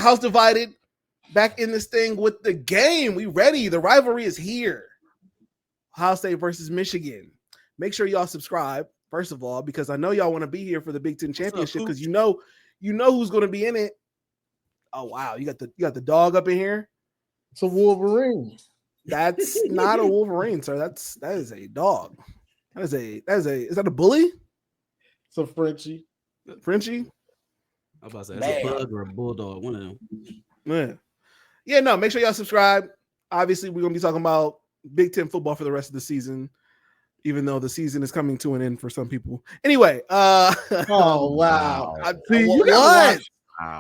House Divided back in this thing with the game. We ready. The rivalry is here. Ohio State versus Michigan. Make sure y'all subscribe, first of all, because I know y'all want to be here for the Big Ten Championship because you know who's going to be in it. Oh wow, you got the dog up in here. It's a Wolverine. That's not a Wolverine, sir. That is a dog. Is that a bully? It's a Frenchie. Frenchie? I was about to say that's a bug or a bulldog, one of them. Yeah, no, make sure y'all subscribe. Obviously, we're gonna be talking about Big Ten football for the rest of the season, even though the season is coming to an end for some people. Anyway, oh wow. See, you what?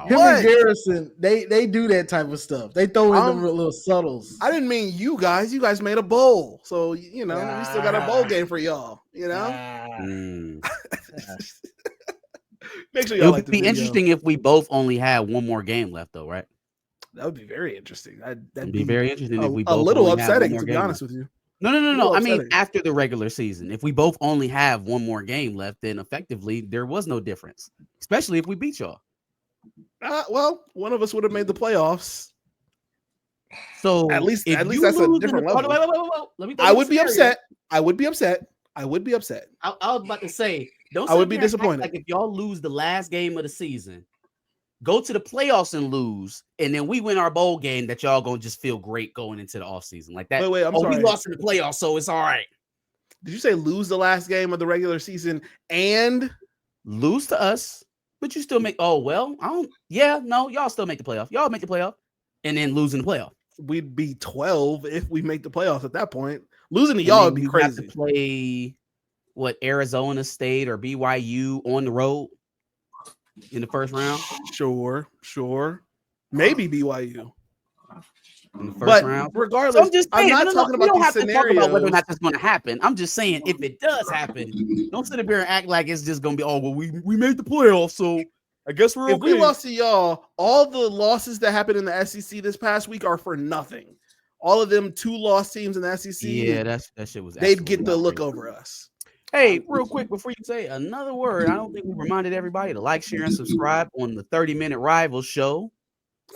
Him and Garrison, they do that type of stuff. They throw in them little subtles. I didn't mean you guys. You guys made a bowl, so you know we still got a bowl game for y'all. You know. Make sure y'all. It would be interesting if we both only had one more game left, though, right? That would be very interesting. That'd be very interesting if we both a little only upsetting, to be honest with you. No. I mean, after the regular season, if we both only have one more game left, then effectively there was no difference, especially if we beat y'all. Well, one of us would have made the playoffs. So at least that's a different level. I would be upset. I would be upset. I was about to say, I would be disappointed. Like if y'all lose the last game of the season, go to the playoffs and lose, and then we win our bowl game, that y'all gonna just feel great going into the offseason like that. Wait, I'm sorry. We lost in the playoffs, so it's all right. Did you say lose the last game of the regular season and lose to us? But you still make. Oh well, y'all still make the playoff. Y'all make the playoff, and then lose in the playoff. We'd be 12 if we make the playoffs at that point. Losing to y'all would be crazy. Have to play Arizona State or BYU on the road in the first round. Sure, maybe BYU in the first round. Regardless, so I'm just saying, I'm not talking about these scenarios. Talk about whether or not that's going to happen. I'm just saying, if it does happen, don't sit up here and act like it's just going to be. Oh well, we made the playoffs, so I guess we're okay. If we lost to y'all, all the losses that happened in the SEC this past week are for nothing. All of them 2-loss teams in the SEC. Yeah, that shit was. They'd get the look over us. Hey, real quick before you say another word, I don't think we reminded everybody to like, share, and subscribe on the 30-Minute Rivals show.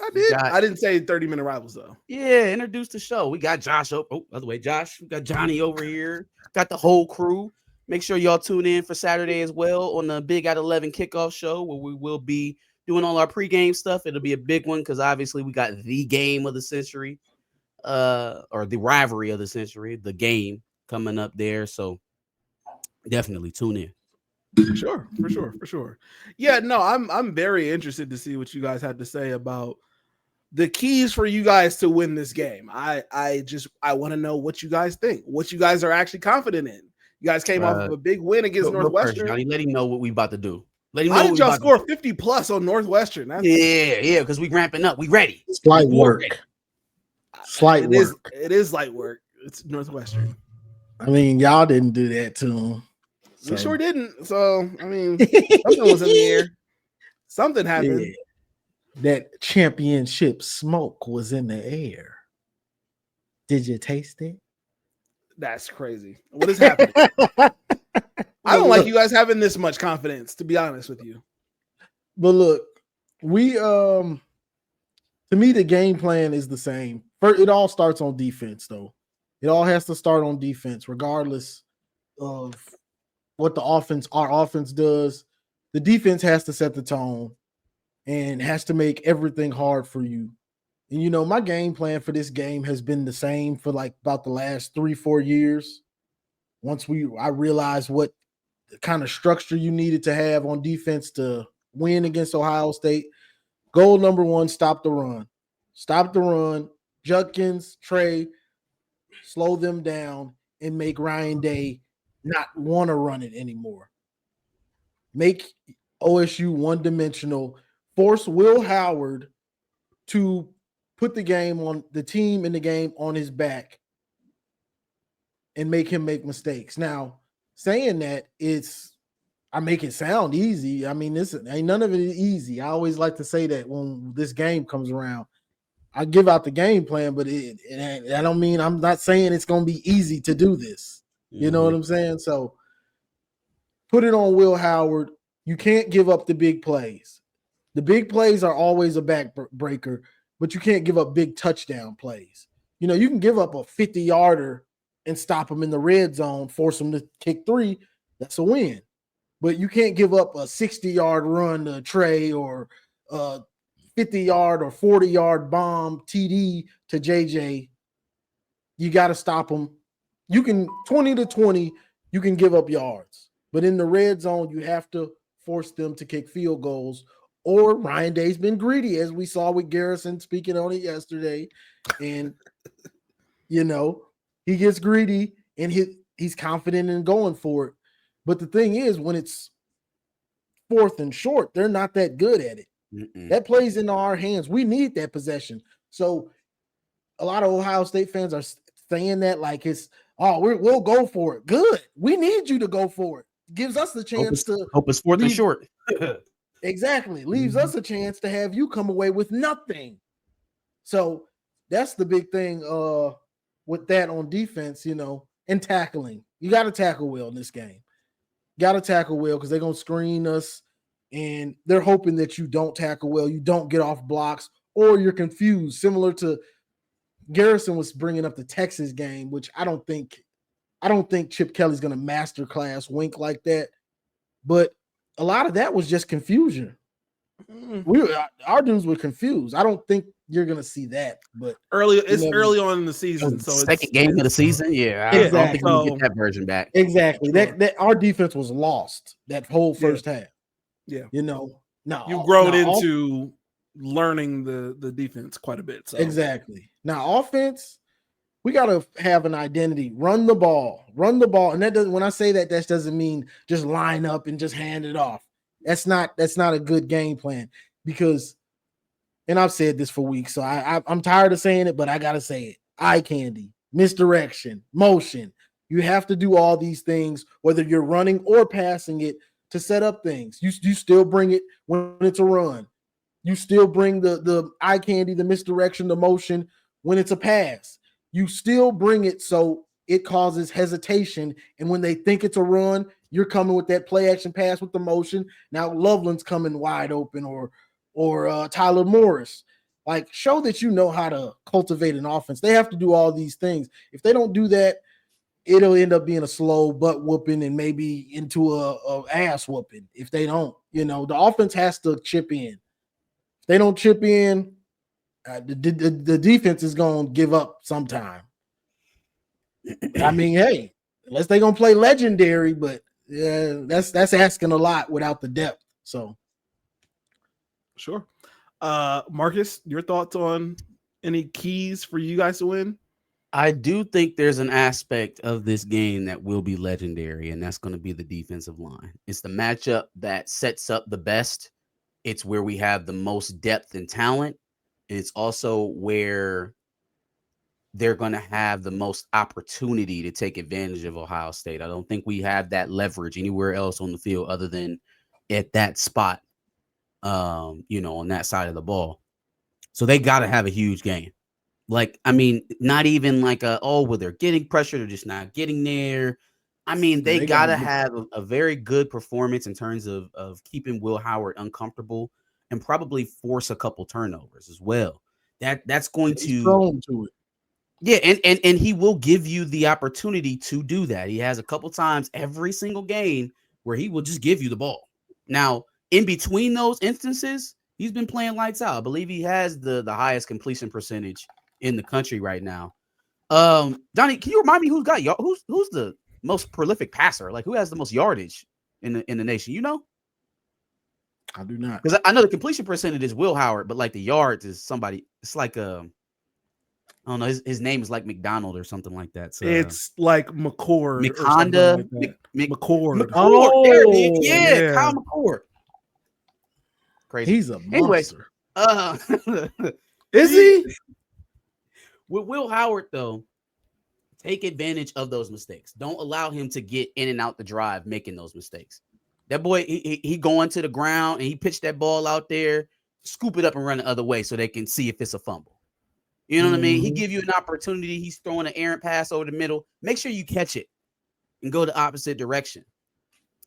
I did. I didn't say 30-Minute Rivals though. Yeah, introduce the show. We got Josh. Oh, by the way, Josh. We got Johnny over here. Got the whole crew. Make sure y'all tune in for Saturday as well on the Big at 11 kickoff show, where we will be doing all our pregame stuff. It'll be a big one because obviously we got the game of the century, or the rivalry of the century, the game coming up there. So definitely tune in. For sure. Yeah, no, I'm very interested to see what you guys had to say about the keys for you guys to win this game. I want to know what you guys think, what you guys are actually confident in. You guys came off of a big win against Northwestern. Johnny, let him know what we about to do. How did y'all score 50 plus on Northwestern? Yeah, because we ramping up. We ready. Slight work. It is light work. It's Northwestern. I mean, y'all didn't do that to them. We sure didn't. So, I mean, something was in the air. Something happened. Yeah. That championship smoke was in the air. Did you taste it? That's crazy. What is happening? I don't like you guys having this much confidence, to be honest with you. But look, we to me, the game plan is the same. First, it all starts on defense, though. It all has to start on defense, regardless of what our offense does. The defense has to set the tone and has to make everything hard for you. And, you know, my game plan for this game has been the same for like about the last 3-4 years. Once I realized what kind of structure you needed to have on defense to win against Ohio State. Goal number 1, stop the run. Stop the run. Judkins, Trey, slow them down and make Ryan Day not want to run it anymore. Make OSU one-dimensional. Force Will Howard to put the team in the game on his back and make him make mistakes. Now, saying that, I make it sound easy. I mean, none of it is easy. I always like to say that when this game comes around. I give out the game plan, but I don't mean, I'm not saying it's going to be easy to do this. You know what I'm saying? So put it on Will Howard. You can't give up the big plays. The big plays are always a backbreaker, but you can't give up big touchdown plays. You know, you can give up a 50-yarder and stop them in the red zone, force them to kick 3. That's a win. But you can't give up a 60-yard run to Trey or a 50-yard or 40-yard bomb TD to JJ. You got to stop them. You can 20 to 20, you can give up yards. But in the red zone, you have to force them to kick field goals. Or Ryan Day's been greedy, as we saw with Garrison speaking on it yesterday. And, you know, he gets greedy and he's confident in going for it. But the thing is, when it's 4th and short, they're not that good at it. That plays into our hands. We need that possession. So a lot of Ohio State fans are saying that like it's, we'll go for it. Good. We need you to go for it. Gives us the chance to hope it's 4th and short. Exactly. Leaves us a chance to have you come away with nothing. So that's the big thing with that on defense, you know, and tackling. You got to tackle well in this game. Got to tackle well because they're going to screen us, and they're hoping that you don't tackle well, you don't get off blocks, or you're confused, similar to Garrison was bringing up the Texas game, which I don't think Chip Kelly's going to masterclass Wink like that. But a lot of that was just confusion. Our dudes were confused. I don't think you're going to see that. But early on in the season, so second game of the season. Yeah, I don't think we'll get that version back. Exactly. That our defense was lost that whole first half. Yeah, you know, you've grown into learning the defense quite a bit. So. Exactly. Now offense, we got to have an identity. Run the ball, and that doesn't. When I say that doesn't mean just line up and just hand it off. That's not a good game plan because, and I've said this for weeks, so I'm tired of saying it, but I gotta say it. Eye candy, misdirection, motion. You have to do all these things, whether you're running or passing it, to set up things. You still bring it when it's a run. You still bring the eye candy, the misdirection, the motion when it's a pass. You still bring it so it causes hesitation. And when they think it's a run, you're coming with that play action pass with the motion. Now Loveland's coming wide open or Tyler Morris. Like, show that you know how to cultivate an offense. They have to do all these things. If they don't do that, it'll end up being a slow butt whooping and maybe into a ass whooping if they don't. You know, the offense has to chip in. If they don't chip in, the defense is going to give up sometime. I mean, hey, unless they're going to play legendary, but that's asking a lot without the depth. So, sure. Marcus, your thoughts on any keys for you guys to win? I do think there's an aspect of this game that will be legendary, and that's going to be the defensive line. It's the matchup that sets up the best. It's where we have the most depth and talent. And it's also where they're going to have the most opportunity to take advantage of Ohio State. I don't think we have that leverage anywhere else on the field other than at that spot, on that side of the ball. So they got to have a huge game. Like, I mean, not even like they're getting pressure, they're just not getting there. I mean, they got to have a very good performance in terms of keeping Will Howard uncomfortable and probably force a couple turnovers as well. That's going to thrown to it. Yeah, and he will give you the opportunity to do that. He has a couple times every single game where he will just give you the ball. Now, in between those instances, he's been playing lights out. I believe he has the highest completion percentage in the country right now. Johnny, can you remind me who's the most prolific passer? Like, who has the most yardage in the nation? You know? I do not, because I know the completion percentage is Will Howard, but like the yards is somebody. It's like I don't know. His name is like McDonald or something like that. So it's like McCord, McHonda, like McCord. McCord. There it is. Yeah, Kyle McCord. Crazy. He's a monster. Is he? With Will Howard, though, take advantage of those mistakes. Don't allow him to get in and out the drive making those mistakes. That boy, he going to the ground and he pitched that ball out there, scoop it up and run the other way so they can see if it's a fumble. You know what I mean? He give you an opportunity. He's throwing an errant pass over the middle. Make sure you catch it and go the opposite direction.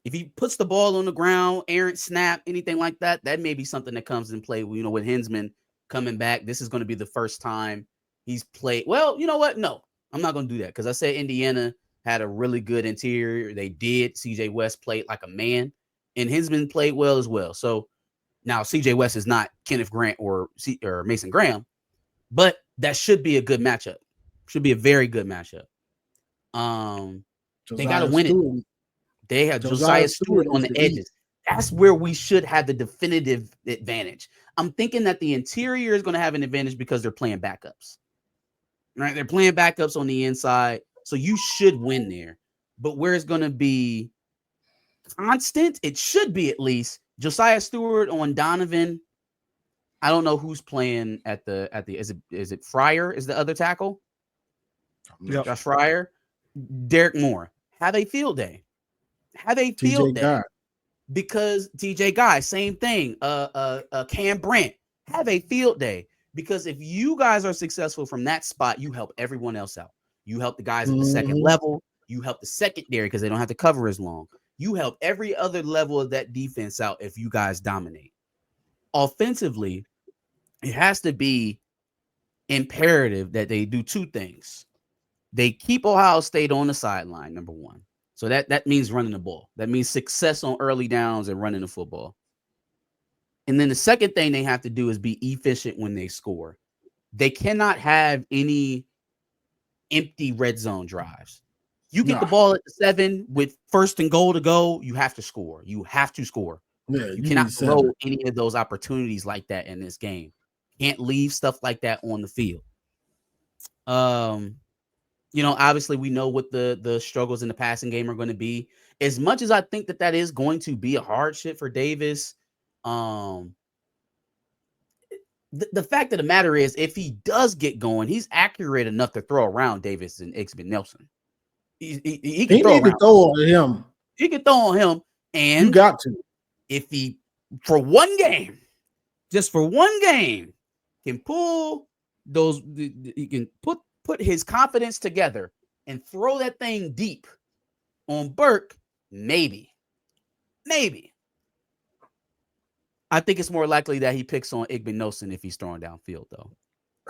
If he puts the ball on the ground, errant snap, anything like that, that may be something that comes in play. You know, with Hinsman coming back, this is going to be the first time he's played. Well, you know what? No, I'm not going to do that because I said Indiana had a really good interior. They did. CJ West played like a man, and Hinsman played well as well. So now CJ West is not Kenneth Grant or Mason Graham, but that should be a good matchup. Should be a very good matchup. They got to win it. They have Josiah Stewart on the edges. That's where we should have the definitive advantage. I'm thinking that the interior is going to have an advantage because they're playing backups. Right? They're playing backups on the inside. So you should win there. But where it's going to be constant, it should be at least Josiah Stewart on Donovan. I don't know who's playing at the is it Fryer is the other tackle? Yep. Josh Fryer, Derek Moore. Have a field day. Have a field day. Because TJ Guy, same thing. Cam Brandt, have a field day. Because if you guys are successful from that spot, you help everyone else out. You help the guys at the second level. You help the secondary because they don't have to cover as long. You help every other level of that defense out if you guys dominate. Offensively, it has to be imperative that they do two things. They keep Ohio State on the sideline, number one. So that means running the ball. That means success on early downs and running the football. And then the second thing they have to do is be efficient when they score. They cannot have any empty red zone drives. You get the ball at the 7 with 1st and goal to go, you have to score. You have to score. Yeah, you cannot throw any of those opportunities like that in this game. Can't leave stuff like that on the field. You know, obviously we know what the struggles in the passing game are going to be. As much as I think that is going to be a hardship for Davis, the fact of the matter is, if he does get going, he's accurate enough to throw around Davis and Ixbin Nelson. He can throw on him. He can throw on him, and you got to. If he, for one game, just for one game, can pull those, he can put his confidence together and throw that thing deep on Burke, maybe. I think it's more likely that he picks on Ixbin Nelson if he's throwing downfield, though.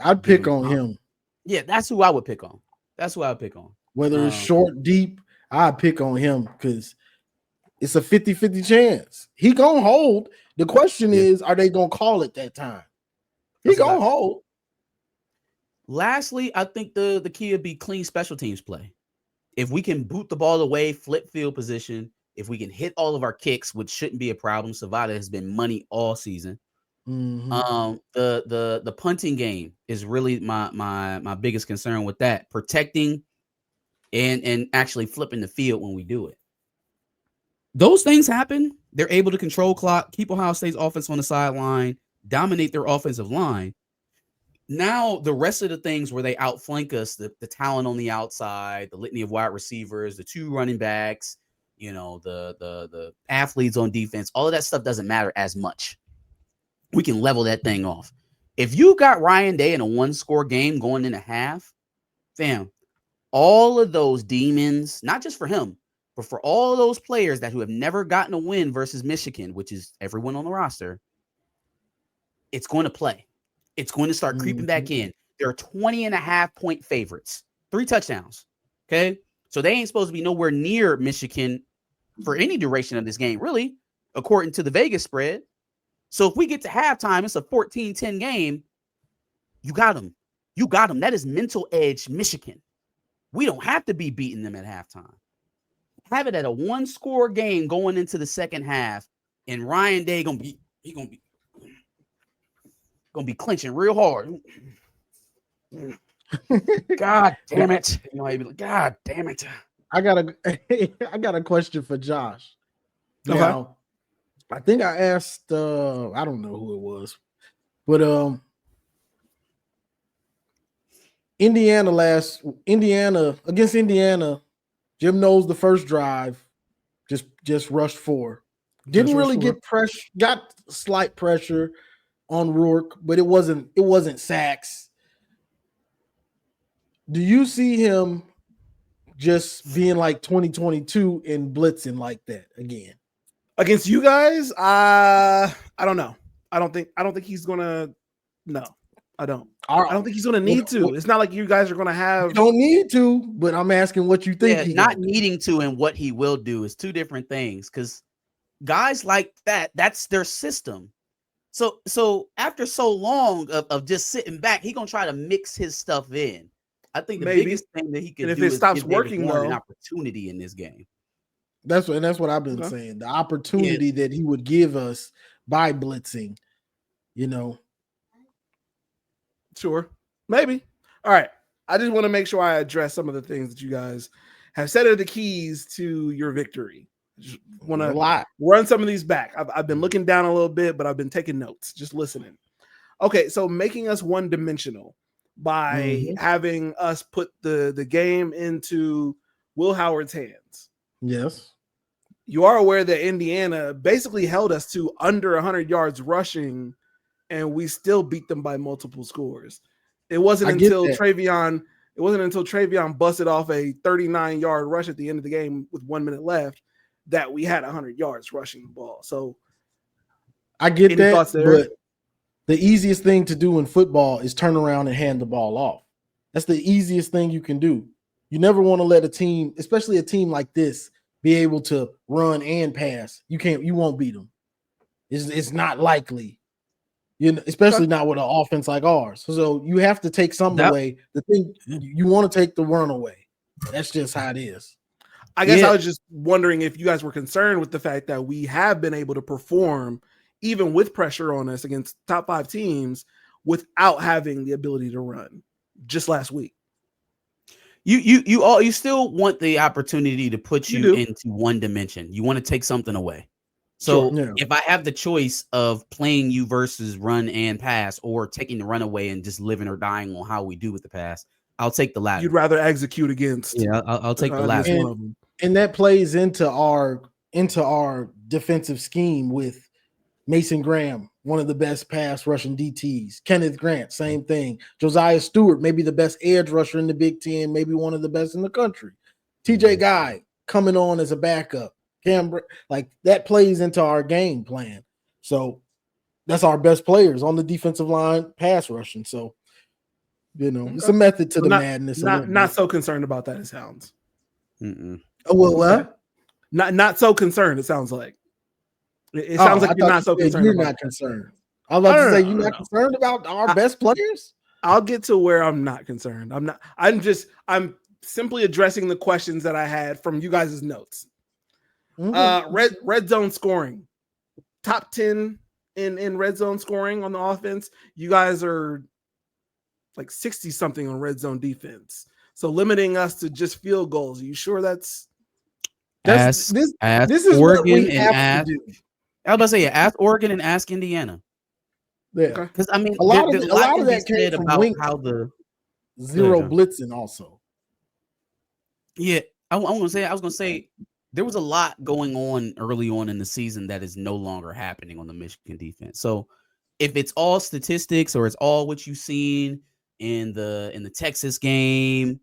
I'd pick on him. Yeah, that's who I would pick on. Whether it's short, deep, I'd pick on him because it's a 50-50 chance. He gonna hold. The question is, are they gonna call it that time? He gonna hold. Lastly, I think the key would be clean special teams play. If we can boot the ball away, flip field position, if we can hit all of our kicks, which shouldn't be a problem. Savada has been money all season. The punting game is really my biggest concern with that. Protecting and actually flipping the field when we do it. Those things happen. They're able to control clock, keep Ohio State's offense on the sideline, dominate their offensive line. Now, the rest of the things where they outflank us, the talent on the outside, the litany of wide receivers, the 2 running backs, you know, the athletes on defense, all of that stuff doesn't matter as much. We can level that thing off. If you got Ryan Day in a 1-score game going in a half, fam, all of those demons, not just for him, but for all of those players who have never gotten a win versus Michigan, which is everyone on the roster, it's going to play. It's going to start creeping back in. There are 20.5-point favorites, 3 touchdowns. Okay. So they ain't supposed to be nowhere near Michigan for any duration of this game, really, according to the Vegas spread. So if we get to halftime, it's a 14-10 game. You got them. That is mental edge Michigan. We don't have to be beating them at halftime. Have it at a 1-score game going into the second half, and Ryan Day gonna be clinching real hard. God damn it! You know, he'd be like, God damn it! I got a question for Josh. Okay. Now, I think I asked I don't know who it was, but Indiana against Indiana, Jim knows the first drive just rushed 4. Didn't really get pressure, got slight pressure on Rourke, but it wasn't sacks. Do you see him just being like 2022 and blitzing like that again. Against you guys, I don't know. I don't think he's gonna. No, I don't. I don't think he's gonna need to. It's not like you guys are gonna have. You don't need to, but I'm asking what you think. Yeah, not needing to and what he will do is two different things. Because guys like that's their system. So after so long of just sitting back, he gonna try to mix his stuff in. I think the biggest thing that he can do if it stops working, though, an opportunity in this game. That's what I've been saying. The opportunity that he would give us by blitzing, you know. Sure, maybe. All right. I just want to make sure I address some of the things that you guys have said are the keys to your victory. Just want to run some of these back. I've been looking down a little bit, but I've been taking notes, just listening. Okay, so making us one-dimensional by having us put the game into Will Howard's hands. Yes. You are aware that Indiana basically held us to under 100 yards rushing, and we still beat them by multiple scores. It wasn't until Travion busted off a 39-yard rush at the end of the game with 1 minute left that we had 100 yards rushing the ball. So I get that, but the easiest thing to do in football is turn around and hand the ball off. That's the easiest thing you can do. You never want to let a team, especially a team like this, be able to run and pass. You won't beat them. It's not likely. Especially not with an offense like ours. So you have to take something away. The thing you want to take the run away. That's just how it is. I guess I was just wondering if you guys were concerned with the fact that we have been able to perform even with pressure on us against top 5 teams without having the ability to run just last week. You still want the opportunity to put you into one dimension. You want to take something away. So if I have the choice of playing you versus run and pass or taking the run away and just living or dying on how we do with the pass, I'll take the latter. You'd rather execute against. Yeah, I'll take the latter. And that plays into our defensive scheme with Mason Graham, one of the best pass rushing DTs. Kenneth Grant, same thing. Josiah Stewart, maybe the best edge rusher in the Big Ten, maybe one of the best in the country. TJ Guy coming on as a backup. Like that plays into our game plan. So that's our best players on the defensive line, pass rushing. So, it's a method to the madness. Not so concerned about that, it sounds. Oh, well, what? Not so concerned, it sounds like. It sounds like you're not so concerned. You're not concerned. I was about to say, you're not concerned about our best players? I'll get to where I'm not concerned. I'm simply addressing the questions that I had from you guys' notes. Red zone scoring, top 10 in red zone scoring on the offense. You guys are like 60 something on red zone defense. So limiting us to just field goals. Are you sure this is Oregon what we have to do? I was about to say, ask Oregon and ask Indiana. Yeah, because I mean, a lot of that came from about Wink. How the zero blitzing also. Yeah, I was gonna say there was a lot going on early on in the season that is no longer happening on the Michigan defense. So if it's all statistics or it's all what you've seen in the Texas game,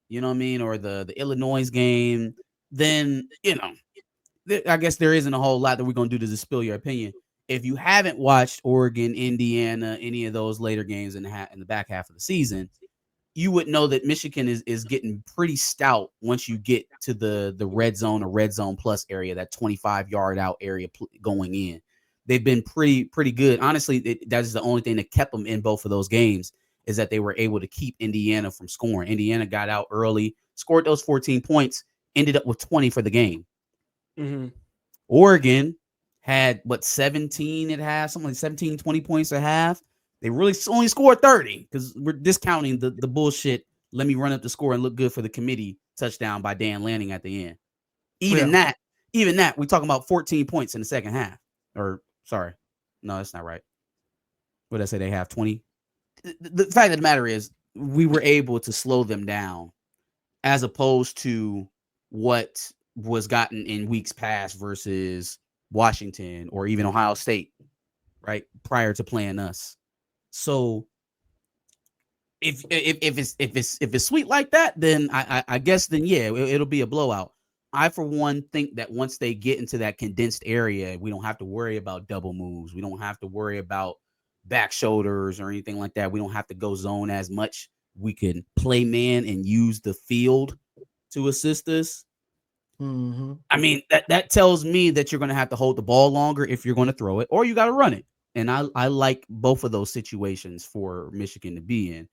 you know what I mean, or the Illinois game, then I guess there isn't a whole lot that we're gonna do to dispel your opinion. If you haven't watched Oregon, Indiana, any of those later games in the back half of the season, you would know that Michigan is getting pretty stout once you get to the red zone or red zone plus area, that 25-yard out area going in. They've been pretty good. Honestly, that is the only thing that kept them in both of those games is that they were able to keep Indiana from scoring. Indiana got out early, scored those 14 points, ended up with 20 for the game. Mm-hmm. Oregon had 17 at half, something like 17, 20 points at half. They really only scored 30 because we're discounting the bullshit. Let me run up the score and look good for the committee touchdown by Dan Lanning at the end. Even that, we're talking about 14 points in the second half. Or sorry, no, that's not right. What did I say? They have 20. The fact of the matter is, we were able to slow them down, as opposed to what was gotten in weeks past versus Washington or even Ohio State, right? Prior to playing us. So if it's sweet like that, then I guess then yeah, it'll be a blowout. I for one think that once they get into that condensed area, we don't have to worry about double moves. We don't have to worry about back shoulders or anything like that. We don't have to go zone as much. We can play man and use the field to assist us. Mm-hmm. I mean, that tells me that you're going to have to hold the ball longer if you're going to throw it, or you got to run it. And I like both of those situations for Michigan to be in.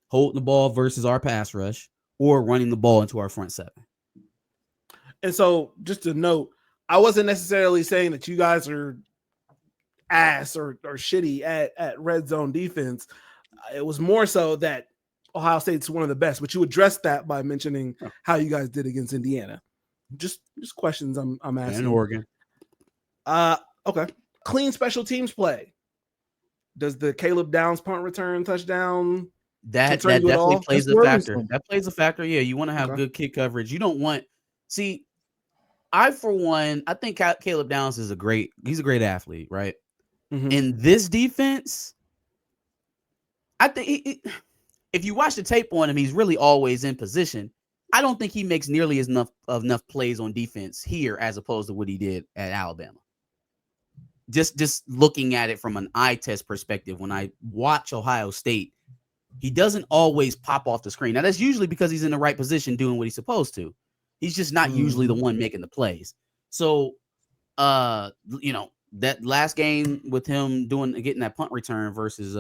Holding the ball versus our pass rush, or running the ball into our front seven. And so, just to note, I wasn't necessarily saying that you guys are ass or shitty at red zone defense. It was more so that Ohio State's one of the best, but you addressed that by mentioning how you guys did against Indiana. Just questions I'm asking. And Oregon. Okay. Clean special teams play. Does the Caleb Downs punt return touchdown? That definitely plays a factor. That plays a factor. Yeah, you want to have good kick coverage. You don't want I for one, I think Caleb Downs is he's a great athlete, right? Mm-hmm. In this defense, I think if you watch the tape on him, he's really always in position. I don't think he makes nearly enough plays on defense here as opposed to what he did at Alabama. Just looking at it from an eye test perspective, when I watch Ohio State, he doesn't always pop off the screen. Now, that's usually because he's in the right position doing what he's supposed to. He's just not usually the one making the plays. So, that last game with him getting that punt return versus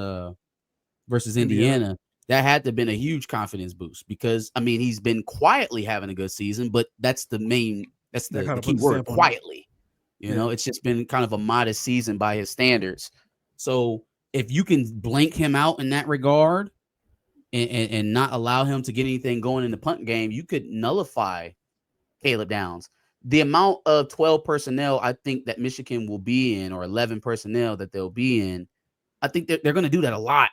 Indiana, that had to have been a huge confidence boost because, I mean, he's been quietly having a good season, but that's the key word, quietly. You know, it's just been kind of a modest season by his standards. So if you can blank him out in that regard and not allow him to get anything going in the punt game, you could nullify Caleb Downs. The amount of 12 personnel I think that Michigan will be in, or 11 personnel that they'll be in, I think that they're going to do that a lot.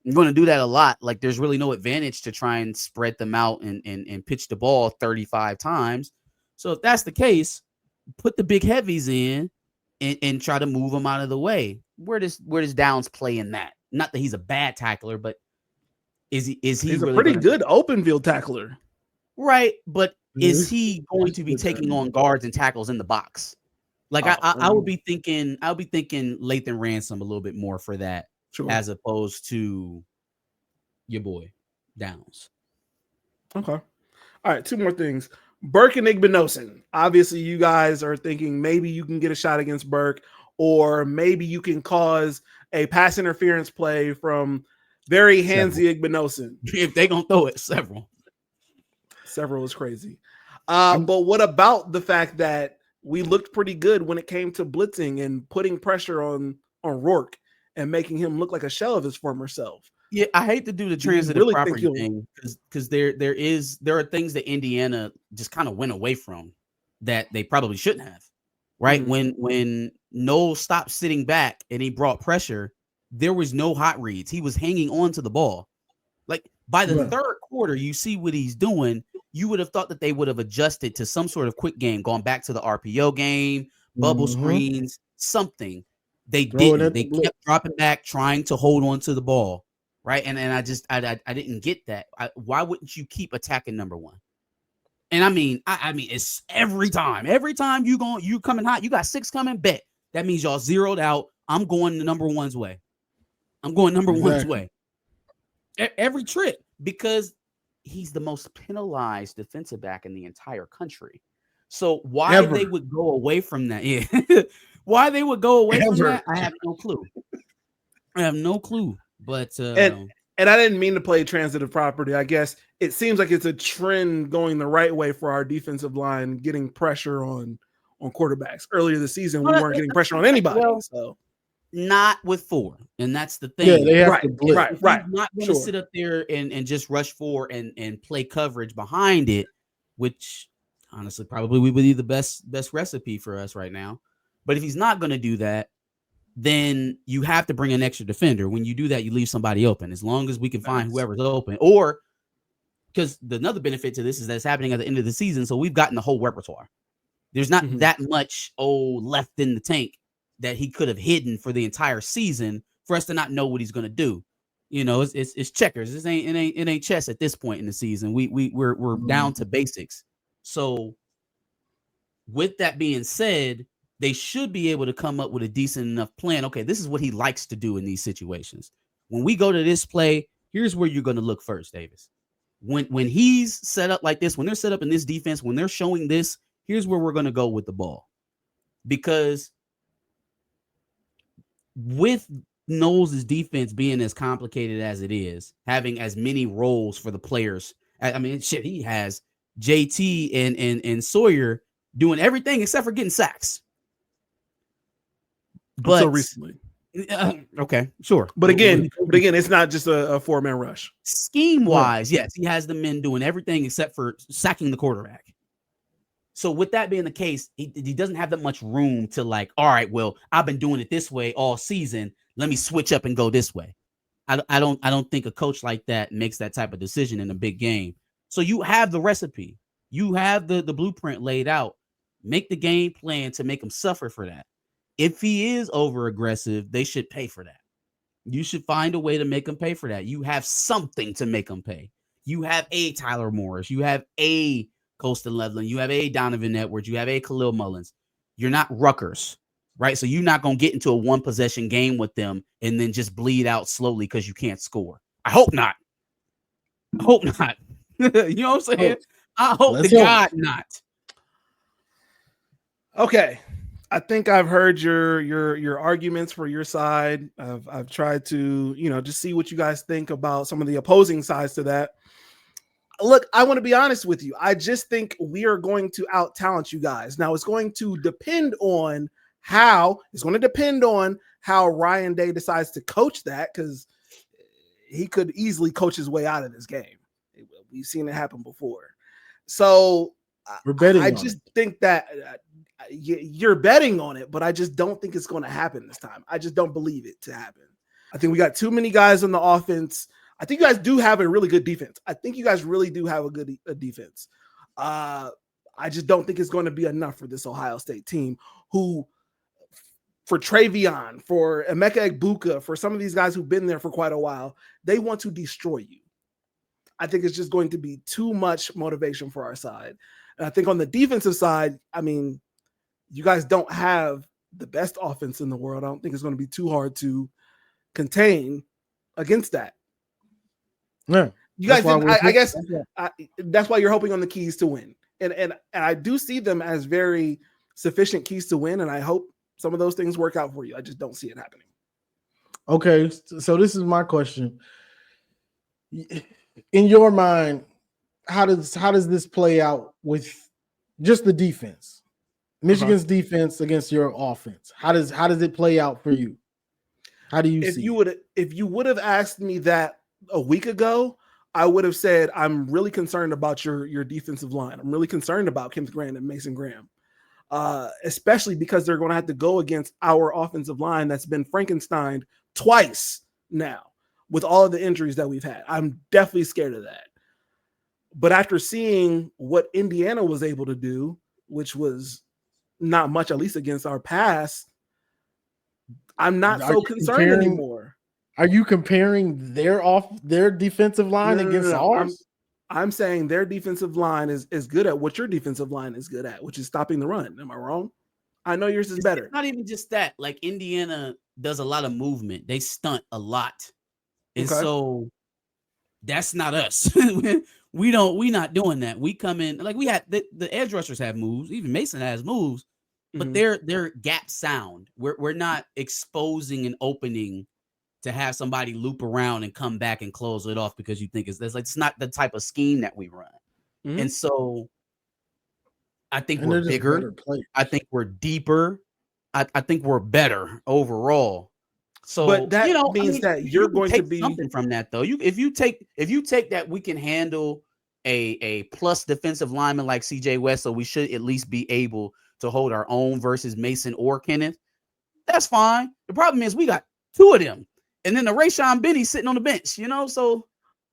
You're going to do that a lot. Like, there's really no advantage to try and spread them out and pitch the ball 35 times. So if that's the case, put the big heavies in and try to move them out of the way. Where does Downs play in that? Not that he's a bad tackler, but he's really a pretty good open field tackler. Right, but is he going to be taking on guards and tackles in the box? Like I would be thinking Lathan Ransom a little bit more for that, as opposed to your boy Downs. Okay. All right, two more things. Burke and Igbinosun. Obviously, you guys are thinking maybe you can get a shot against Burke, or maybe you can cause a pass interference play from very handsy Igbinosun. If they gonna throw it, several is crazy. But what about the fact that we looked pretty good when it came to blitzing and putting pressure on Rourke and making him look like a shell of his former self? Yeah, I hate to do the transitive property thing because there are things that Indiana just kind of went away from that they probably shouldn't have. Right? Mm-hmm. When Noel stopped sitting back and he brought pressure, there was no hot reads. He was hanging on to the ball. Like, by the third quarter, you see what he's doing. You would have thought that they would have adjusted to some sort of quick game, gone back to the RPO game, bubble screens, something. They didn't. They kept dropping back, trying to hold on to the ball, right? And I didn't get that. Why wouldn't you keep attacking number one? And I mean, it's every time you coming hot, you got 6 coming, bet. That means y'all zeroed out. I'm going the number one's way. One's way. Every trip, because he's the most penalized defensive back in the entire country. So why they would go away from that? Yeah. Why they would go away from that? I have no clue. But and I didn't mean to play transitive property. I guess it seems like it's a trend going the right way for our defensive line, getting pressure on quarterbacks. Earlier this season, we weren't getting pressure on anybody. So not with 4, and that's the thing. Yeah, they have to blitz. Right. Not going to sit up there and just rush 4 and play coverage behind it, which honestly probably would be the best recipe for us right now. But if he's not going to do that, then you have to bring an extra defender. When you do that, you leave somebody open. As long as we can find whoever's open, or because another benefit to this is that it's happening at the end of the season, so we've gotten the whole repertoire. There's not that much left in the tank that he could have hidden for the entire season for us to not know what he's going to do. You know, it's checkers. It ain't chess at this point in the season. We're down to basics. So with that being said, they should be able to come up with a decent enough plan. Okay, this is what he likes to do in these situations. When we go to this play, here's where you're going to look first, Davis. When he's set up like this, when they're set up in this defense, when they're showing this, here's where we're going to go with the ball. Because with Knowles' defense being as complicated as it is, having as many roles for the players, I mean, shit, he has JT and Sawyer doing everything except for getting sacks. But so recently, okay, sure. But again, it's not just a 4-man rush. Scheme wise, yes, he has the men doing everything except for sacking the quarterback. So with that being the case, he doesn't have that much room to like, all right, well, I've been doing it this way all season. Let me switch up and go this way. I don't think a coach like that makes that type of decision in a big game. So you have the recipe. You have the blueprint laid out. Make the game plan to make him suffer for that. If he is over aggressive, they should pay for that. You should find a way to make him pay for that. You have something to make him pay. You have a Tyler Morris. You have a Colston Loveland. You have a Donovan Edwards. You have a Khalil Mullins. You're not Rutgers, right? So you're not going to get into a one-possession game with them and then just bleed out slowly because you can't score. I hope not. I hope not. You know what I'm saying? I hope to God not. Okay. I think I've heard your arguments for your side. I've tried to, just see what you guys think about some of the opposing sides to that. Look, I want to be honest with you. I just think we are going to out-talent you guys. Now, it's going to depend on how Ryan Day decides to coach that, because he could easily coach his way out of this game. We've seen it happen before. So we're betting. I just think that you're betting on it, but I just don't think it's going to happen this time. I just don't believe it to happen. I think we got too many guys on the offense. I think you guys do have a really good defense. I think you guys really do have a good defense. I just don't think it's going to be enough for this Ohio State team who, for Travion, for Emeka Egbuka, for some of these guys who've been there for quite a while, they want to destroy you. I think it's just going to be too much motivation for our side. And I think on the defensive side, I mean, you guys don't have the best offense in the world. I don't think it's going to be too hard to contain against that. Yeah, you guys, I guess that's why you're hoping on the keys to win. And I do see them as very sufficient keys to win. And I hope some of those things work out for you. I just don't see it happening. Okay. So this is my question. In your mind, how does this play out with just the defense? Michigan's defense against your offense. How does it play out for you? How do you see it? If you would have asked me that a week ago, I would have said I'm really concerned about your defensive line. I'm really concerned about Kenneth Grant and Mason Graham, especially because they're going to have to go against our offensive line that's been Frankensteined twice now with all of the injuries that we've had. I'm definitely scared of that. But after seeing what Indiana was able to do, which was not much, at least against our pass, I'm not so concerned anymore. Are you comparing their defensive line against ours? I'm saying their defensive line is good at what your defensive line is good at, which is stopping the run. Am I wrong? I know yours is better. It's not even just that. Like, Indiana does a lot of movement. They stunt a lot. And so that's not us. We not doing that. We come in, like, we had the edge rushers have moves. Even Mason has moves, but they're gap sound. We're not exposing an opening to have somebody loop around and come back and close it off because you think it's not the type of scheme that we run. And so I think we're bigger. I think we're deeper. I think we're better overall. So, but that means that you're going to be something from that, though. If you take that, we can handle a plus defensive lineman like CJ West, so we should at least be able to hold our own versus Mason or Kenneth. That's fine. The problem is we got two of them, and then the Rayshon Benny sitting on the bench. So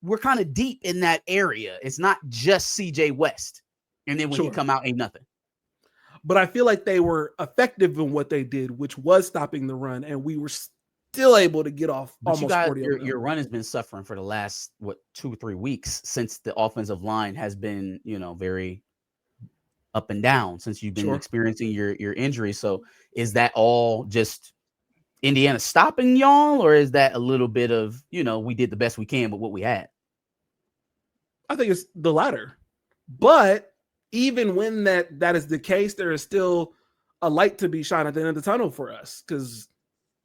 we're kind of deep in that area. It's not just CJ West, and then when he come out, ain't nothing. But I feel like they were effective in what they did, which was stopping the run, and we were still able to get off But you almost got 40 on them. your run has been suffering for the last 2 or 3 weeks since the offensive line has been, very up and down since you've been Sure. experiencing your injury. So is that all just Indiana stopping y'all, or is that a little bit of, we did the best we can with what we had? I think it's the latter. But even when that is the case, there is still a light to be shined at the end of the tunnel for us because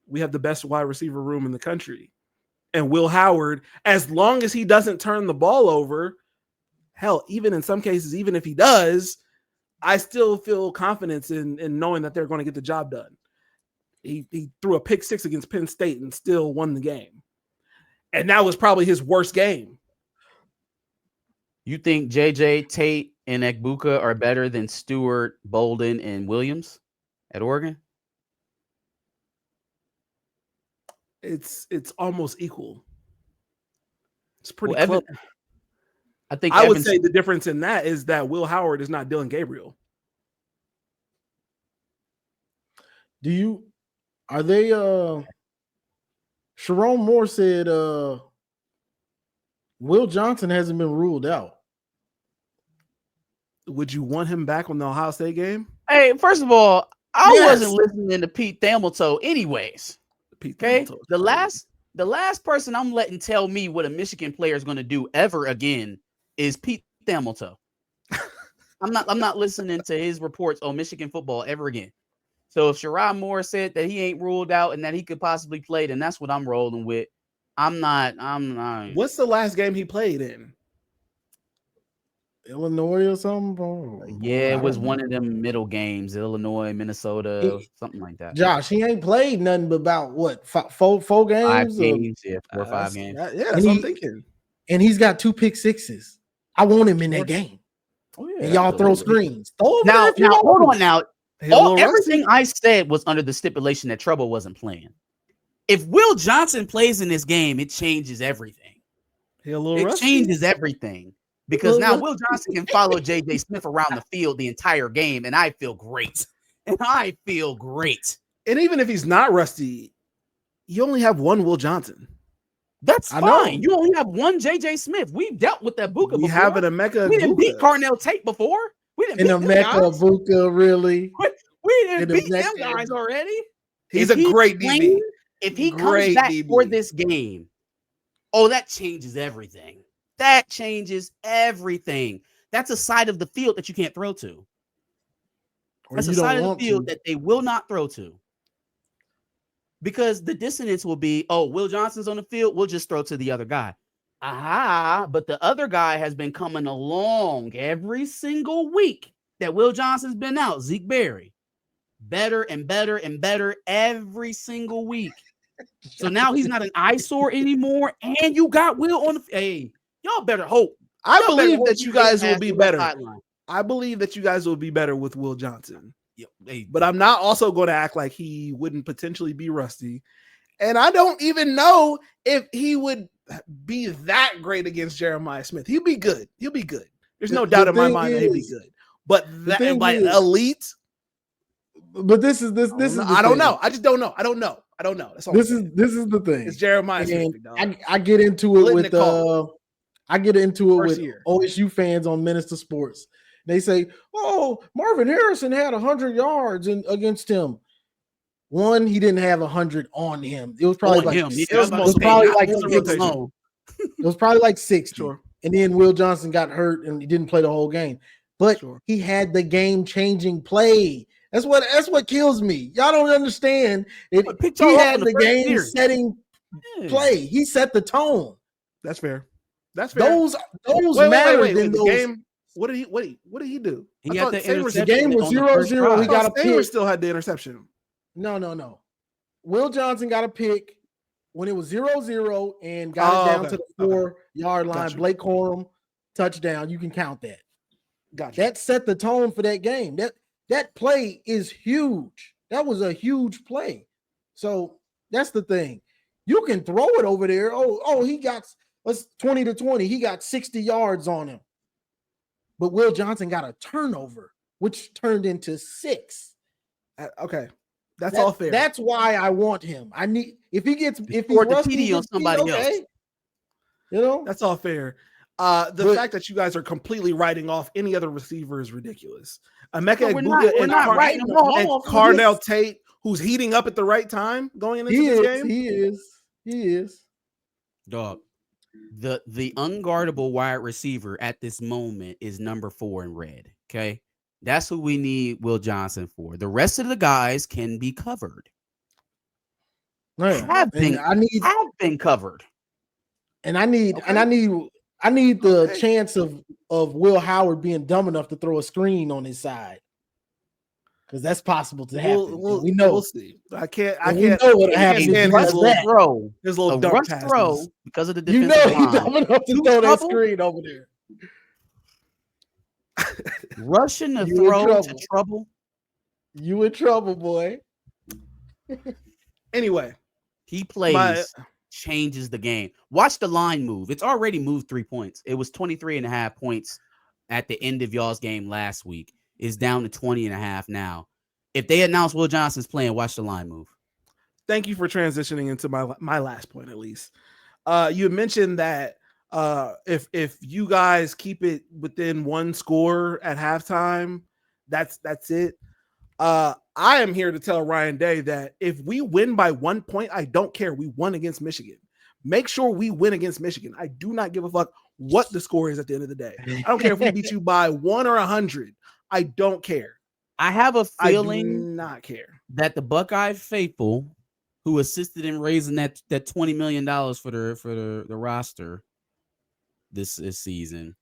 we have the best wide receiver room in the country. And Will Howard, as long as he doesn't turn the ball over, hell, even in some cases, even if he does, I still feel confidence in knowing that they're going to get the job done. He threw a pick 6 against Penn State and still won the game. And that was probably his worst game. You think JJ, Tate, and Egbuka are better than Stewart, Bolden, and Williams at Oregon? It's almost equal. It's pretty Well, close. I would say the difference in that is that Will Howard is not Dylan Gabriel. Are they Sharon Moore said Will Johnson hasn't been ruled out. Would you want him back on the Ohio State game? Hey, first of all, I Yes. wasn't listening to Pete Thamilton anyways. Okay, the last person I'm letting tell me what a Michigan player is going to do ever again is Pete Thamilton. I'm not listening to his reports on Michigan football ever again. So if Sherrod Moore said that he ain't ruled out and that he could possibly play, then that's what I'm rolling with. I'm not. What's the last game he played in? Illinois or something? Yeah, it was one of them middle games, Illinois, Minnesota, something like that. Josh, he ain't played nothing but about what, four games? 5 games, yeah, 4 or 5 games. That's what I'm thinking. And he's got 2 pick 6s. I want him in that game. Oh, yeah, And y'all throw screens. Now, hold on now. Everything rusty. I said was under the stipulation that Trouble wasn't playing. If Will Johnson plays in this game, it changes everything. It changes everything. Because now Will Johnson can follow J.J. Smith around the field the entire game, and I feel great. And even if he's not rusty, you only have one Will Johnson. That's fine. You only have one J.J. Smith. We've dealt with that Buka before. We have an Emeka. We didn't beat Carnell Tate before. We didn't beat Emeka Buka, really? We didn't beat them guys already. He's a great DB. If he comes back for this game, that changes everything. That changes everything. That's a side of the field that you can't throw to. That's a side of the field that they will not throw to. Because the dissonance will be, Will Johnson's on the field, we'll just throw to the other guy. But the other guy has been coming along every single week that Will Johnson's been out, Zeke Berry. Better and better and better every single week. So now he's not an eyesore anymore, and you got Will on the hey. Y'all better hope. I believe that you guys will be better. I believe that you guys will be better with Will Johnson. But I'm not also going to act like he wouldn't potentially be rusty. And I don't even know if he would be that great against Jeremiah Smith. He'll be good. There's no doubt in my mind that he'll be good. But that elite. But this is I don't know. I just don't know. I don't know. That's all this is the thing. It's Jeremiah Smith. I get into it with OSU fans on Minister Sports. They say, Marvin Harrison had 100 yards against him. One, he didn't have 100 on him. It was probably like 60. Sure. And then Will Johnson got hurt and he didn't play the whole game. But he had the game-changing play. That's what kills me. Y'all don't understand. He had the game-setting play. He set the tone. That's fair. Those mattered in those game. What did he do? He had the game was 0-0. He got a pick. Still had the interception. No. Will Johnson got a pick when it was 0-0 and got it down to the 4-yard line. Gotcha. Blake Corum touchdown. You can count that. Gotcha. That set the tone for that game. That play is huge. That was a huge play. So that's the thing. You can throw it over there. He got 20-20. He got 60 yards on him. But Will Johnson got a turnover, which turned into 6. Okay. That's all fair. That's why I want him. I need if he's Scored the rusty TD on somebody else. You know, That's all fair. The fact that you guys are completely writing off any other receiver is ridiculous. Emeka We're not writing them off. Carnell Tate, who's heating up at the right time going into this game. He is. Dog. The unguardable wide receiver at this moment is number 4 in red. Okay. That's who we need Will Johnson for. The rest of the guys can be covered. Right. Have been covered. And I need the chance of Will Howard being dumb enough to throw a screen on his side. Because that's possible to happen. We know. We'll see. I can't know what happens. His little dunk rush passes. throw because of the You defensive know he's line. dumb enough to throw that screen over there. Rushing the throw to trouble. You in trouble, boy. Anyway, he plays, changes the game. Watch the line move. It's already moved 3 points. It was 23.5 points at the end of y'all's game last week. It's down to 20.5 now. If they announce Will Johnson's playing, watch the line move. Thank you for transitioning into my last point, at least. You mentioned that if you guys keep it within one score at halftime, that's it. I am here to tell Ryan Day that if we win by 1 point, I don't care. We won against Michigan. Make sure we win against Michigan. I do not give a fuck what the score is at the end of the day. I don't care if we beat you by 1 or 100. I don't care. I have a feeling I do not care that the Buckeye faithful who assisted in raising that $20 million for the roster this season,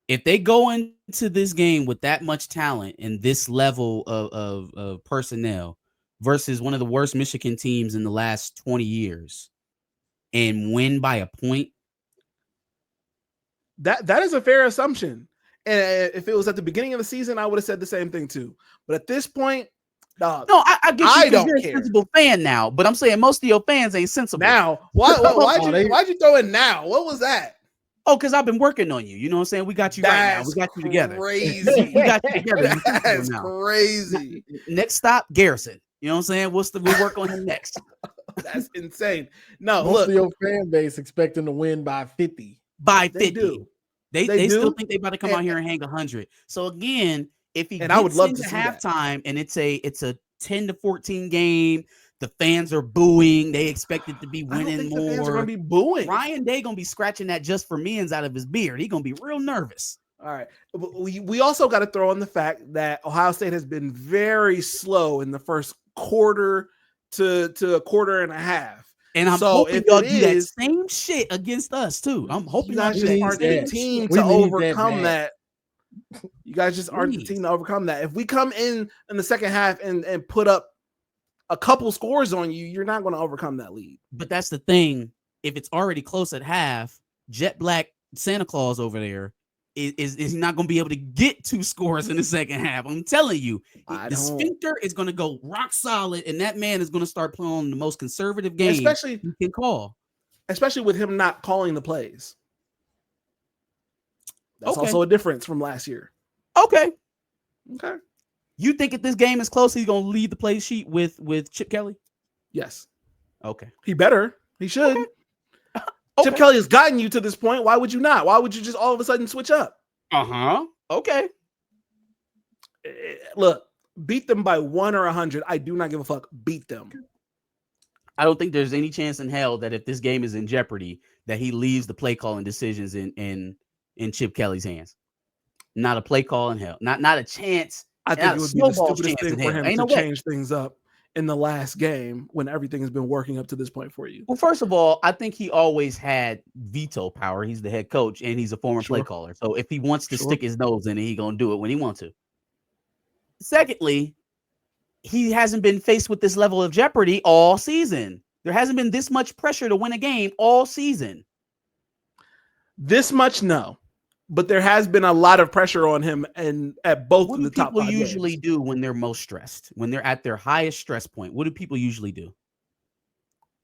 if they go into this game with that much talent and this level of personnel versus one of the worst Michigan teams in the last 20 years and win by a point, that is a fair assumption. And if it was at the beginning of the season, I would have said the same thing too. But at this point, dog, no, I get you. I don't you're care. A sensible fan now, but I'm saying most of your fans ain't sensible now. Why'd you throw it now? What was that? Oh, because I've been working on you. You know what I'm saying? We got you right now. We got you together. Crazy. We got you together. That's crazy. Next stop, Garrison. You know what I'm saying? We'll work on him next. That's insane. No, most look, of your fan base expecting to win by 50. By 50. They do. They still think they about to come out here and hang 100. So again, if he gets I would love into to see halftime and it's a 10-14 game, the fans are booing. They expect it to be winning more. The fans are gonna be booing. Ryan Day gonna be scratching that just for means out of his beard. He gonna be real nervous. All right. We also got to throw in the fact that Ohio State has been very slow in the first quarter to a quarter and a half. And I'm hoping y'all do that same shit against us too. I'm hoping you guys just aren't the team to overcome that. You guys just aren't the team to overcome that. If we come in the second half and put up a couple scores on you, you're not going to overcome that lead. But that's the thing. If it's already close at half, Jet Black Santa Claus over there is not going to be able to get 2 scores in the second half. I'm telling you, the sphincter is going to go rock solid, and that man is going to start playing the most conservative game especially you can call. Especially with him not calling the plays. That's also a difference from last year. Okay. Okay. You think if this game is close, he's going to lead the play sheet with Chip Kelly? Yes. Okay. He better. He should. Okay. Chip Kelly has gotten you to this point. Why would you not? Why would you just all of a sudden switch up? Okay. Look, beat them by 1 or 100. I do not give a fuck. Beat them. I don't think there's any chance in hell that if this game is in jeopardy, that he leaves the play calling decisions in Chip Kelly's hands. Not a play call in hell. Not a chance. I think it would be the stupidest thing for him to change things up in the last game when everything has been working up to this point for you. Well, first of all, I think he always had veto power. He's the head coach and he's a former play caller. So if he wants to stick his nose in it, he's going to do it when he wants to. Secondly, he hasn't been faced with this level of jeopardy all season. There hasn't been this much pressure to win a game all season. This much, no. But there has been a lot of pressure on him and at both of the top 5 What do people usually do when they're most stressed? When they're at their highest stress point, what do people usually do?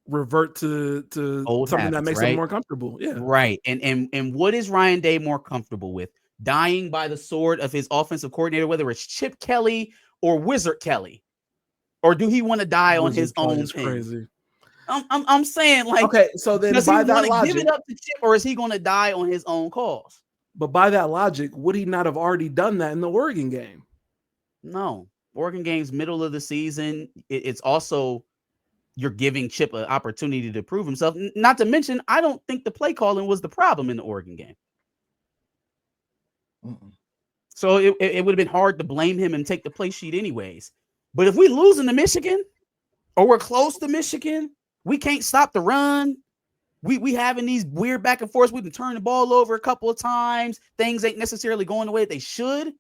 Revert to old something habits, that makes them more comfortable. Yeah. Right. And what is Ryan Day more comfortable with? Dying by the sword of his offensive coordinator, whether it's Chip Kelly or Wizard Kelly? or do he want to die on his Wizard play own is pen? crazy. I'm saying, like, Okay, so then does he by want that to logic, give it up to Chip, or is he going to die on his own cause? but by that logic, would he not have already done that in the Oregon game? No, Oregon game's middle of the season. It's also you're giving Chip an opportunity to prove himself. Not to mention, I don't think the play calling was the problem in the Oregon game. So it would have been hard to blame him and take the play sheet anyways. But if we lose in Michigan, or we're close to Michigan, we can't stop the run. We having these weird back and forths. We've been turning the ball over a couple of times. Things ain't necessarily going the way they should.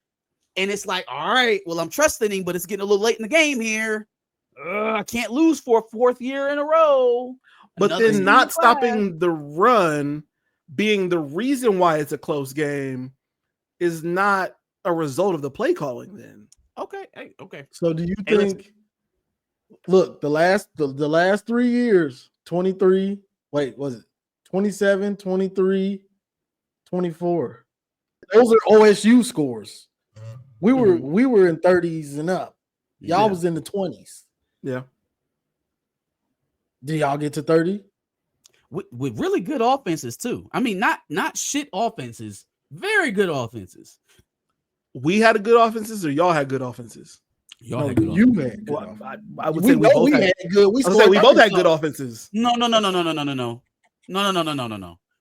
And it's like, all right, well, I'm trusting him, but it's getting a little late in the game here. I can't lose for a fourth year in a row. But Another then not season class. stopping the run being the reason why it's a close game is not a result of the play calling then. Okay. Hey, okay. So do you Hey, listen. think? Look, the last 3 years, 23. Wait, was it 27, 23, 24? Those are OSU scores. We were in 30s and up. Y'all Yeah. was in the 20s. Yeah. Did y'all get to 30? With really good offenses too. I mean, not shit offenses, very good offenses. We had a good offenses, or y'all had good offenses? Y'all No, had good you offenses. had good Well, offense. I would We say we know both we had. had good. We I would say we both had good offense. offenses. No.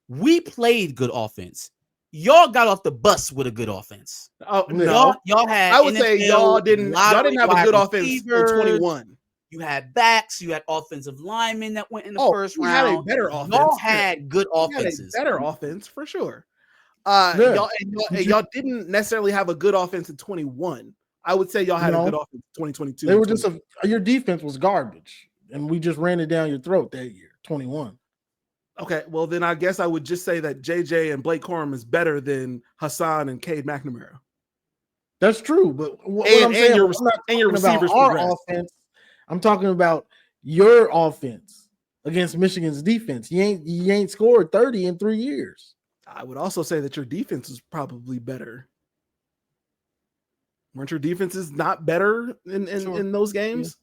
We played good offense. Y'all got off the bus with a good offense. Oh no, Y'all had. I would say NFL y'all didn't lottery have a wide good offense in receivers. 21. You had backs. You had offensive linemen that went in the first we round. had a better offense. Y'all had good We had a offenses. better offense for sure. Yeah. Y'all didn't necessarily have a good offense in 21. I would say y'all had a No. good offense in 2022. They were just your defense was garbage, and we just ran it down your throat that year, 21. Okay, well then I guess I would just say that JJ and Blake Corum is better than Hassan and Cade McNamara. That's true, but what And- I'm and saying, your- I'm not and your talking about receivers our progressed. offense. I'm talking about your offense against Michigan's defense. You ain't scored 30 in 3 years. I would also say that your defense is probably better. Weren't your defenses not better in those games?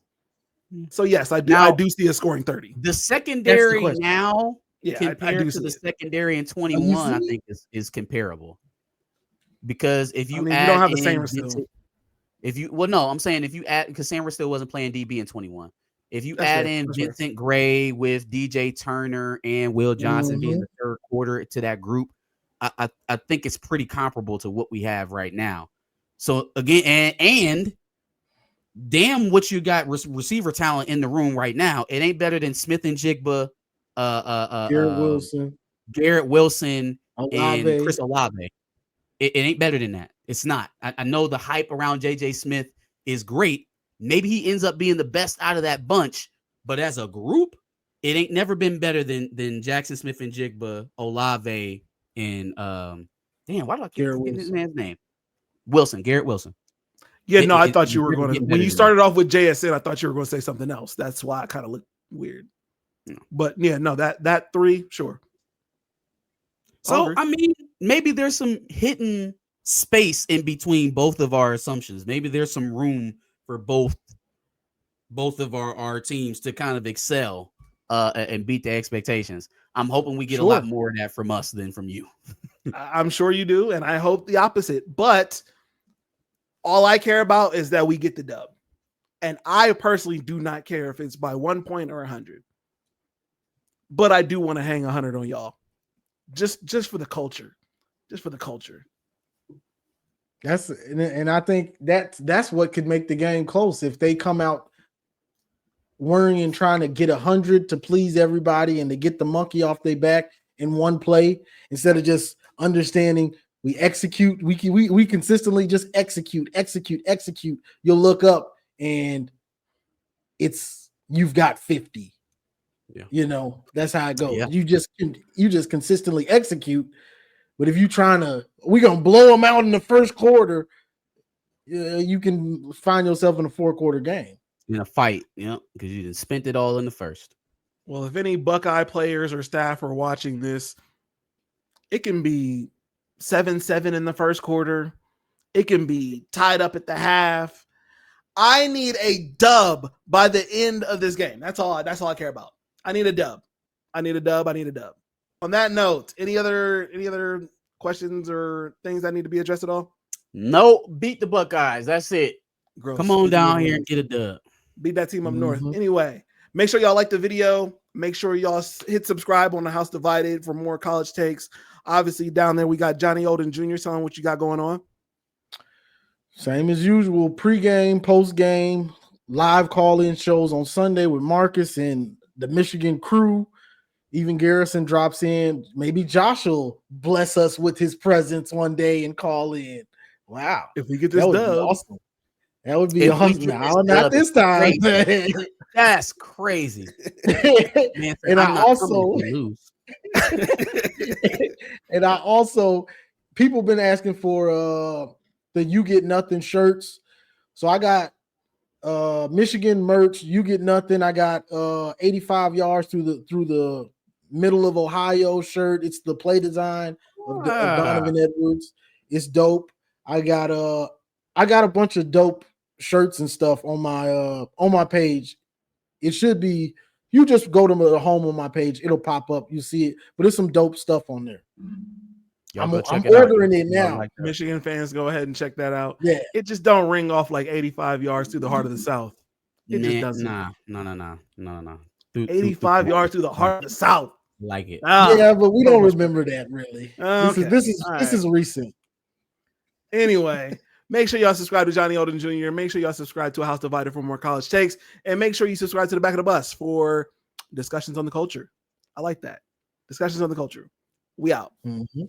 Yeah. So yes, I Now- do see us scoring 30. The secondary question. now Yeah, I compared do to see the it. secondary in 21, I see? think is comparable. Because if you I mean, add we don't have the in same still. Vincent- I'm saying if you add, because Sam still wasn't playing DB in 21. If you That's add fair, in that's fair. Vincent Gray with DJ Turner and Will Johnson being the third quarter to that group, I think it's pretty comparable to what we have right now. So again, and damn, what you got receiver talent in the room right now. It ain't better than Smith and Jigba, Garrett Wilson, and Olave. Chris Olave. It ain't better than that. It's not. I know the hype around JJ Smith is great. Maybe he ends up being the best out of that bunch, but as a group, it ain't never been better than Jackson Smith and Jigba, Olave, and damn, why do I keep Garrett forgetting his Wilson. man's name? Garrett Wilson. Yeah, no, I It- thought you were it's going to. getting When better you than started off with JSN, I thought you were going to say something else. That's why I kind of looked weird. No. But yeah, no, that 3, sure. So agree. I mean, maybe there's some hidden space in between both of our assumptions. Maybe there's some room for both of our teams to kind of excel and beat the expectations. I'm hoping we get a lot Sure. more of that from us than from you. I'm sure you do, and I hope the opposite. But all I care about is that we get the dub. And I personally do not care if it's by 1 point or 100. But I do want to hang 100 on y'all. Just for the culture. Just for the culture. And I think that's what could make the game close if they come out worrying and trying to get 100 to please everybody and to get the monkey off their back in one play instead of just understanding we execute. We consistently just execute. You'll look up and you've got 50. Yeah. You know, that's how it goes. Yeah. You just consistently execute. But if you're we're going to blow them out in the first quarter, you can find yourself in a 4-quarter game. In a fight, because you just spent it all in the first. Well, if any Buckeye players or staff are watching this, it can be 7-7 in the first quarter. It can be tied up at the half. I need a dub by the end of this game. That's all I care about. I need a dub. I need a dub. On that note, any other questions or things that need to be addressed at all? No, beat the Buckeyes. That's it. Gross. Come on down here and get a dub. Beat that team up north. Anyway, make sure y'all like the video. Make sure y'all hit subscribe on the House Divided for more college takes. Obviously, down there we got Johnny Olden Jr. Telling what you got going on. Same as usual, pre-game, post-game, live call-in shows on Sunday with Marcus and the Michigan crew. Even Garrison drops in. Maybe Josh will bless us with his presence one day and call in. Wow. If we get this dub, awesome. That would be awesome. Not this time. That's crazy. Man, and I also people been asking for the You Get Nothing shirts. So I got Michigan merch, You Get Nothing. I got 85 yards through the middle of Ohio shirt. It's the play design of Donovan Edwards. It's dope. I got a bunch of dope shirts and stuff on my page. It should be, you just go to the home on my page, it'll pop up. You see it, but there's some dope stuff on there. I'm ordering it now. Like Michigan fans, go ahead and check that out. Yeah, it just don't ring off like 85 yards through the heart of the South. It just doesn't. No. 85 yards through the heart of the South. Like it. Yeah, but we don't remember that really. This is recent. Anyway, make sure y'all subscribe to Johnny Olden Jr. Make sure y'all subscribe to A House Divided for more college takes, and make sure you subscribe to The Back of the Bus for discussions on the culture. I like that. Discussions on the culture. We out. Mm-hmm.